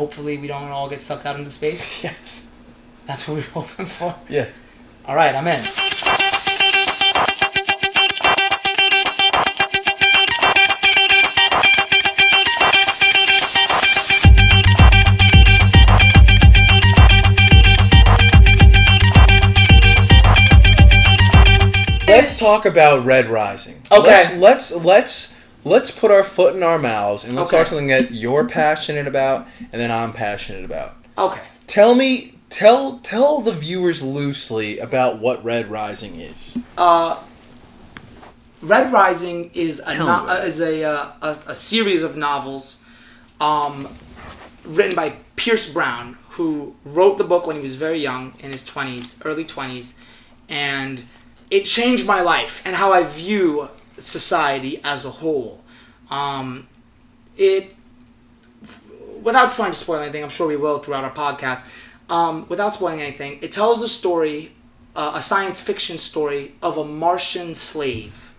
hopefully we don't all get sucked out into space. Yes. That's what we're hoping for. Yes. All right, I'm in. Let's talk about Red Rising. Okay. Let's put our foot in our mouths and let's Okay. talk something that you're passionate about and then I'm passionate about. Okay. Tell the viewers loosely about what Red Rising is. Red Rising is Tell me about it. a series of novels written by Pierce Brown, who wrote the book when he was very young, in his 20s, early 20s, and it changed my life and how I view society as a whole. Without trying to spoil anything, I'm sure we will throughout our podcast, without spoiling anything, it tells the story, a science fiction story of a Martian slave.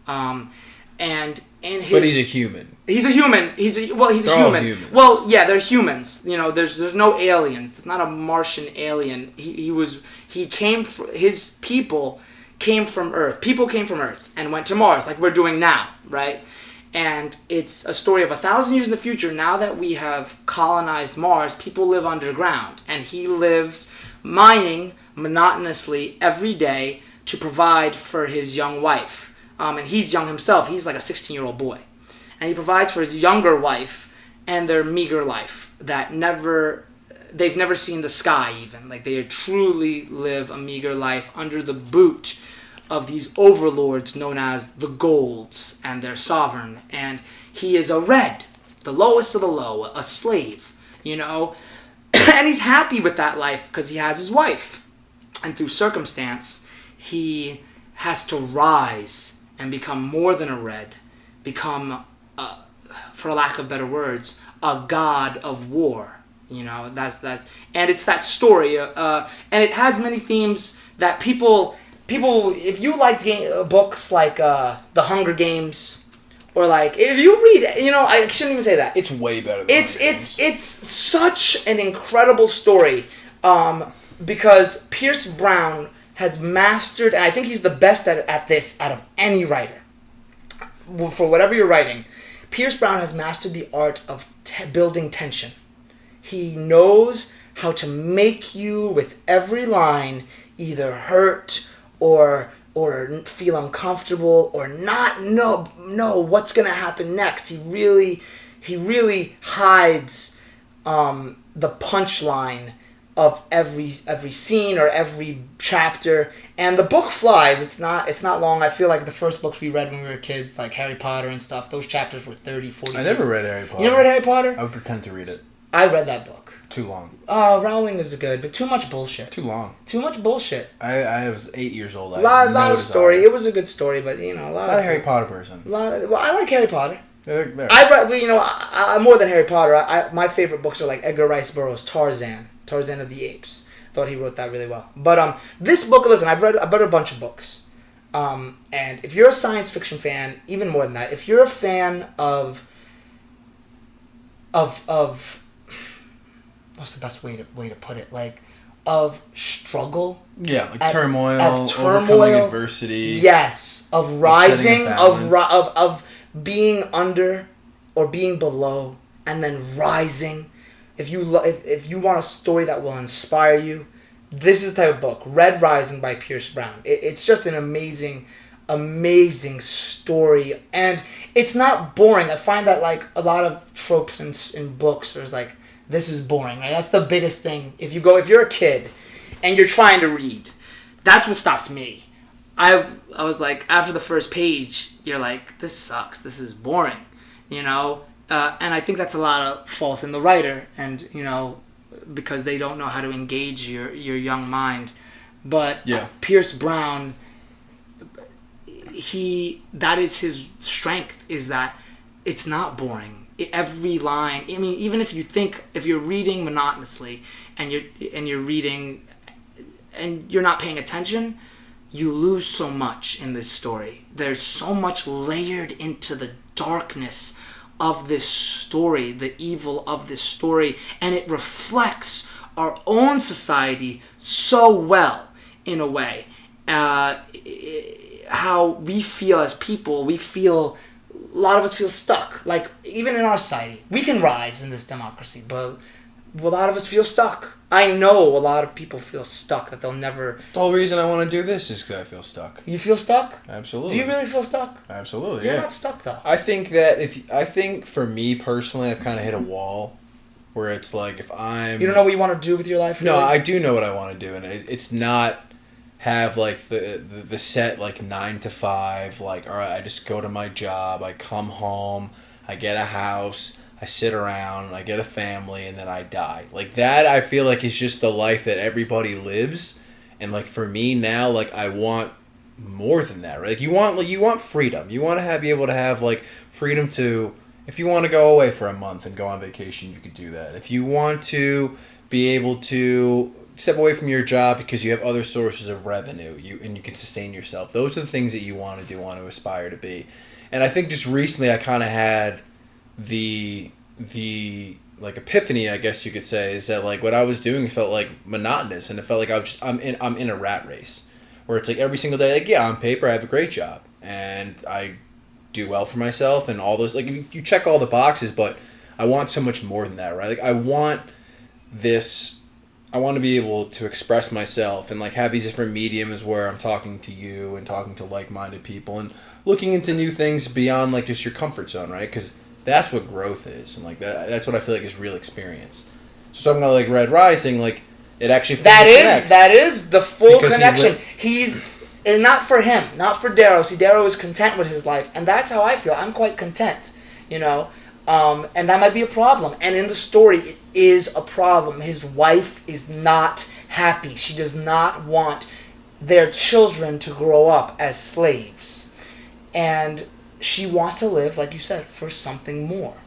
And in his... But he's a human. He's a human. He's a They're all human. humans. Well, yeah, they're humans. You know, there's no aliens. It's not a Martian alien. His people came from Earth. People came from Earth and went to Mars, like we're doing now, right? And it's a story of 1,000 years in the future. Now that we have colonized Mars, people live underground, and he lives mining monotonously every day to provide for his young wife. And he's young himself. He's like a 16-year-old boy. And he provides for his younger wife and their meager life they've never seen the sky even. Like, they truly live a meager life under the boot of these overlords known as the Golds, and their sovereign. And he is a red, the lowest of the low, a slave, you know? And he's happy with that life because he has his wife. And through circumstance, he has to rise and become more than a red, become, for lack of better words, a god of war. You know, that's and it's that story, and it has many themes that people, if you liked books like The Hunger Games, or like, if you read, you know, I shouldn't even say that. It's way better than It's such an incredible story, because Pierce Brown has mastered, and I think he's the best at this out of any writer. For whatever you're writing, Pierce Brown has mastered the art of building tension. He knows how to make you, with every line, either hurt or feel uncomfortable or not know what's gonna happen next. He really hides the punchline of every scene or every chapter, and the book flies. It's not long. I feel like the first books we read when we were kids, like Harry Potter and stuff, those chapters were 30, 40 I never read Harry Potter. You never read Harry Potter? I would pretend to read it. I read that book. Too long. Rowling is good, but too much bullshit. Too long. Too much bullshit. I was 8 years old. A lot of story. It was a good story, but you know, Not a Harry Potter person. I like Harry Potter. They're I read, but you know, I more than Harry Potter. My favorite books are like Edgar Rice Burroughs' Tarzan of the Apes. Thought he wrote that really well. But this book, listen, I've read a bunch of books, and if you're a science fiction fan, even more than that, if you're a fan of what's the best way to put it? Like, of struggle. Yeah, like turmoil, turmoil, overcoming adversity. Yes, of rising, balance. of being under or being below, and then rising. If you want a story that will inspire you, this is the type of book. Red Rising by Pierce Brown. It's just an amazing story, and it's not boring. I find that like a lot of tropes in books, there's like, this is boring, right? That's the biggest thing. If you're a kid and you're trying to read, that's what stopped me. I was like, after the first page, you're like, this sucks. This is boring, you know? And I think that's a lot of fault in the writer, and, you know, because they don't know how to engage your young mind. But yeah. Pierce Brown, that is his strength, is that it's not boring. Every line, I mean, even if you're reading monotonously and you're reading and you're not paying attention, you lose so much in this story. There's so much layered into the darkness of this story, the evil of this story, and it reflects our own society so well, in a way. How we feel as people, a lot of us feel stuck. Like, even in our society, we can rise in this democracy, but a lot of us feel stuck. I know a lot of people feel stuck, that they'll never... The whole reason I want to do this is because I feel stuck. You feel stuck? Absolutely. Do you really feel stuck? Absolutely, You're not stuck, though. I think that I think for me personally, I've kind of hit a wall where it's like, if I'm... You don't know what you want to do with your life? No, really? I do know what I want to do, and it's not have like the set like 9 to 5, like, all right, I just go to my job, I come home, I get a house, I sit around, I get a family, and then I die. Like, that I feel like is just the life that everybody lives. And like, for me now, like, I want more than that, right? Like, you want freedom. You want to be able to have like freedom to, if you want to go away for a month and go on vacation, you could do that. If you want to be able to step away from your job because you have other sources of revenue, and you can sustain yourself. Those are the things that you want to do, want to aspire to be. And I think just recently I kind of had the like epiphany, I guess you could say, is that like what I was doing felt like monotonous, and it felt like I'm in a rat race where it's like every single day, like, yeah, on paper I have a great job and I do well for myself and all those, like, you check all the boxes, but I want so much more than that, right? Like, I want to be able to express myself and like have these different mediums where I'm talking to you and talking to like-minded people and looking into new things beyond like just your comfort zone, right? Because that's what growth is, and like that's what I feel like is real experience. So talking about like Red Rising, like, it actually that is the full connection. He's, and not for him, not for Darrow. See, Darrow is content with his life, and that's how I feel. I'm quite content, you know, and that might be a problem. And in the story, it is a problem. His wife is not happy. She does not want their children to grow up as slaves, and she wants to live, like you said, for something more,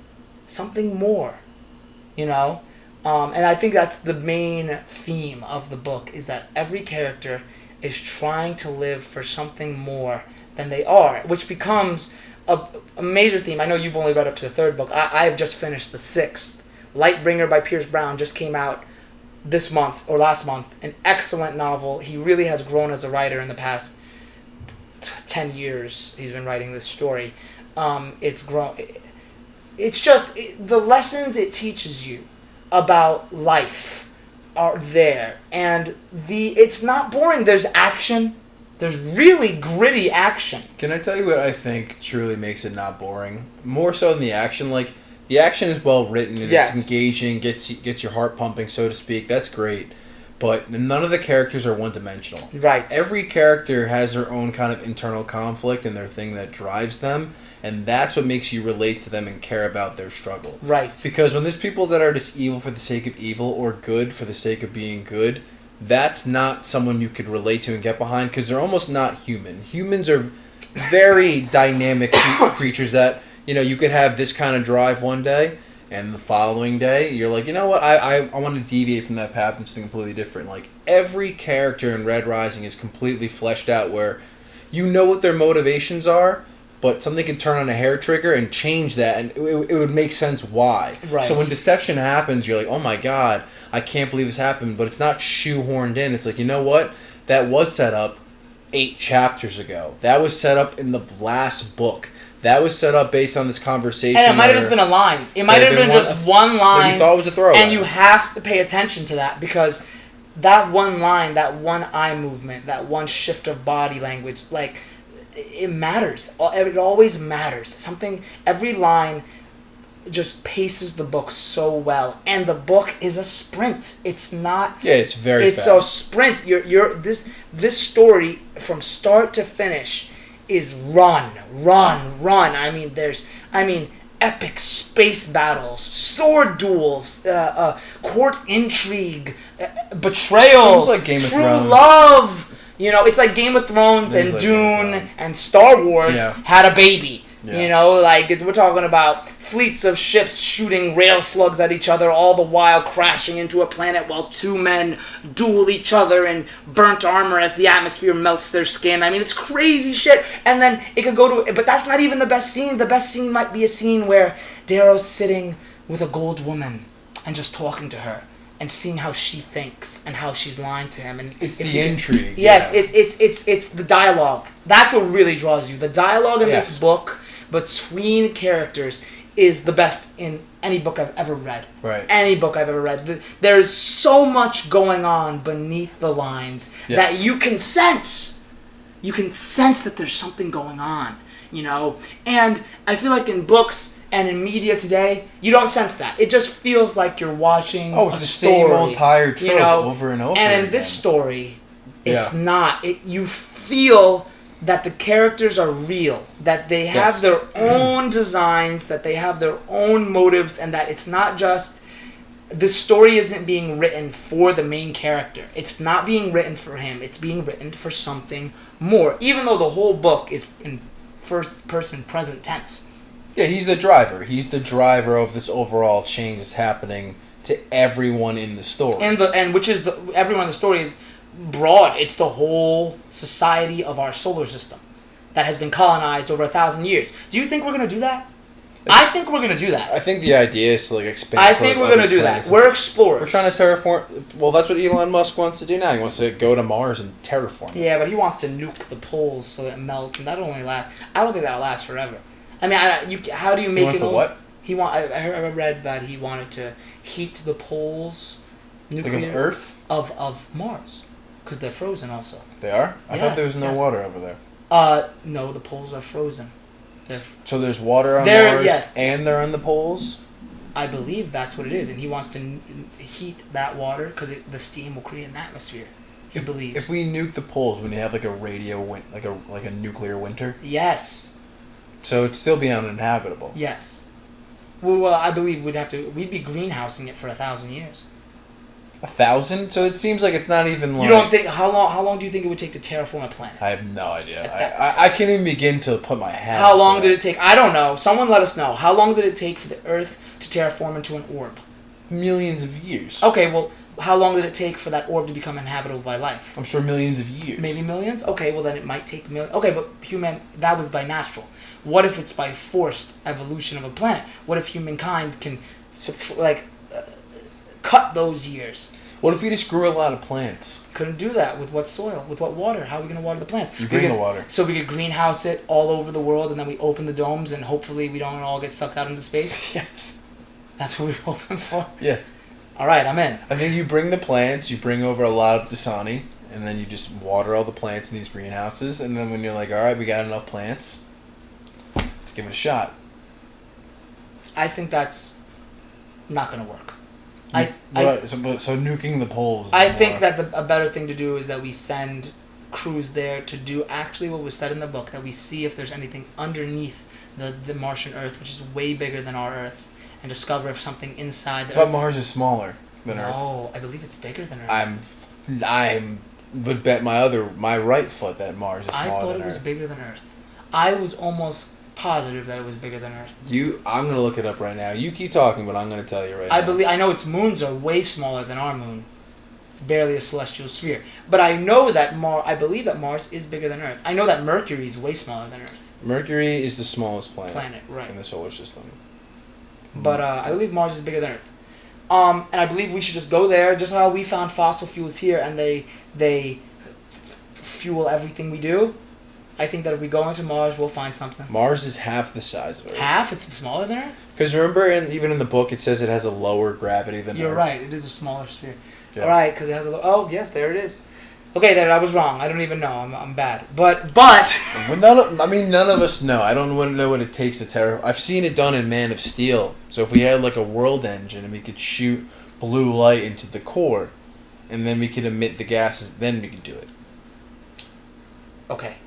you know. And I think that's the main theme of the book, is that every character is trying to live for something more than they are, which becomes a major theme. I know you've only read up to the 3rd book. I have just finished the 6th. Lightbringer by Pierce Brown just came out this month, or last month. An excellent novel. He really has grown as a writer in the past 10 years. He's been writing this story. It's grown. It's just the lessons it teaches you about life are there, and it's not boring. There's action. There's really gritty action. Can I tell you what I think truly makes it not boring? More so than the action. Like, the action is well written and yes, it's engaging, gets your heart pumping, so to speak. That's great. But none of the characters are one-dimensional. Right. Every character has their own kind of internal conflict and their thing that drives them, and that's what makes you relate to them and care about their struggle. Right. Because when there's people that are just evil for the sake of evil, or good for the sake of being good, that's not someone you could relate to and get behind, because they're almost not human. Humans are very dynamic creatures that, you know, you could have this kind of drive one day, and the following day, you're like, you know what, I want to deviate from that path into something completely different. Like, every character in Red Rising is completely fleshed out, where you know what their motivations are, but something can turn on a hair trigger and change that, and it would make sense why. Right. So when deception happens, you're like, oh my god, I can't believe this happened, but it's not shoehorned in. It's like, you know what, that was set up 8 chapters ago. That was set up in the last book. That was set up based on this conversation. And it might have just been a line. It might have been just one line. That you thought was a throwaway. And you have to pay attention to that, because that one line, that one eye movement, that one shift of body language, like, it matters. It always matters. Every line just paces the book so well, and the book is a sprint. It's not. Yeah, it's very. It's fast. a sprint. This story from start to finish is run. I mean, epic space battles, sword duels, court intrigue, betrayal, like Game of true Thrones. love. You know, it's like Game of Thrones and Dune and Star Wars had a baby. Yeah. You know, like, we're talking about fleets of ships shooting rail slugs at each other, all the while crashing into a planet while two men duel each other in burnt armor as the atmosphere melts their skin. I mean, it's crazy shit. And then it could go to... But that's not even the best scene. The best scene might be a scene where Darrow's sitting with a gold woman and just talking to her and seeing how she thinks and how she's lying to him. And it's the intrigue. Yes, yeah. It's the dialogue. That's what really draws you. The dialogue in this book between characters is the best in any book I've ever read. Right. Any book I've ever read. There's so much going on beneath the lines that you can sense. You can sense that there's something going on, you know? And I feel like in books and in media today, you don't sense that. It just feels like you're watching it's a the story, same old tired trope, you know? over and over And in again. this story, it's not. You feel that the characters are real, that they have their own designs, that they have their own motives, and that it's not just... The story isn't being written for the main character. It's not being written for him. It's being written for something more, even though the whole book is in first-person present tense. Yeah, he's the driver. He's the driver of this overall change that's happening to everyone in the story. And which is everyone in the story is broad. It's the whole society of our solar system that has been colonized over 1,000 years. Do you think we're going to do that? I think we're going to do that. I think the idea is to like expand. I think we're going to do that. We're explorers. We're trying to terraform. Well, that's what Elon Musk wants to do now. He wants to go to Mars and terraform. Yeah, but he wants to nuke the poles so it melts, and that'll only last. I don't think that'll last forever. I mean, how do you make it? What? I read that he wanted to heat the poles, nuclear, like of Earth, of Mars, because they're frozen. Also, they are. I thought there was no water over there. No, the poles are frozen. So there's water on Mars, yes, and they're on the poles? I believe that's what it is, and he wants to heat that water because the steam will create an atmosphere. He believes. If we nuke the poles, would you have like a like a nuclear winter? Yes. So it'd still be uninhabitable. Yes. Well, I believe we'd be greenhousing it for 1,000 years. 1,000? So it seems like it's not even like... You don't think... How long do you think it would take to terraform a planet? I have no idea. I can't even begin to put my hand... How long did it take? I don't know. Someone let us know. How long did it take for the Earth to terraform into an orb? Millions of years. Okay, well, how long did it take for that orb to become inhabitable by life? I'm sure millions of years. Maybe millions? Okay, well then it might take millions. Okay, but that was by natural. What if it's by forced evolution of a planet? What if humankind can cut those years? What if we just grew a lot of plants? Couldn't do that. With what soil? With what water? How are we going to water the plants? You bring the water. So we could greenhouse it all over the world, and then we open the domes, and hopefully we don't all get sucked out into space? Yes. That's what we're hoping for? Yes. All right, I'm in. I think you bring the plants, you bring over a lot of Dasani, and then you just water all the plants in these greenhouses, and then when you're like, all right, we got enough plants, let's give it a shot. I think that's not going to work. So nuking the poles. I think that a better thing to do is that we send crews there to do actually what was said in the book, that we see if there's anything underneath the Martian Earth, which is way bigger than our Earth, and discover if something inside the Earth... But Mars is smaller than Earth. No, I believe it's bigger than Earth. I would bet my right foot that Mars is smaller than Earth. I thought it was bigger than Earth. I was almost positive that it was bigger than Earth. I'm gonna look it up right now. You keep talking, but I'm gonna tell you right now. I know its moons are way smaller than our moon. It's barely a celestial sphere. But I know that I believe that Mars is bigger than Earth. I know that Mercury is way smaller than Earth. Mercury is the smallest planet right, in the solar system. But I believe Mars is bigger than Earth. And I believe we should just go there, just how we found fossil fuels here, and they fuel everything we do. I think that if we go into Mars, we'll find something. Mars is half the size of Earth. Half? It's smaller than Earth? Because remember, even in the book, it says it has a lower gravity than Earth. You're right. It is a smaller sphere. Yeah. All right, because it has a... Oh, yes, there it is. Okay, there, I was wrong. I don't even know. I'm bad. But... none of us know. I don't want to know what it takes to terraform. I've seen it done in Man of Steel. So if we had like a world engine and we could shoot blue light into the core, and then we could emit the gases, then we could do it. Okay.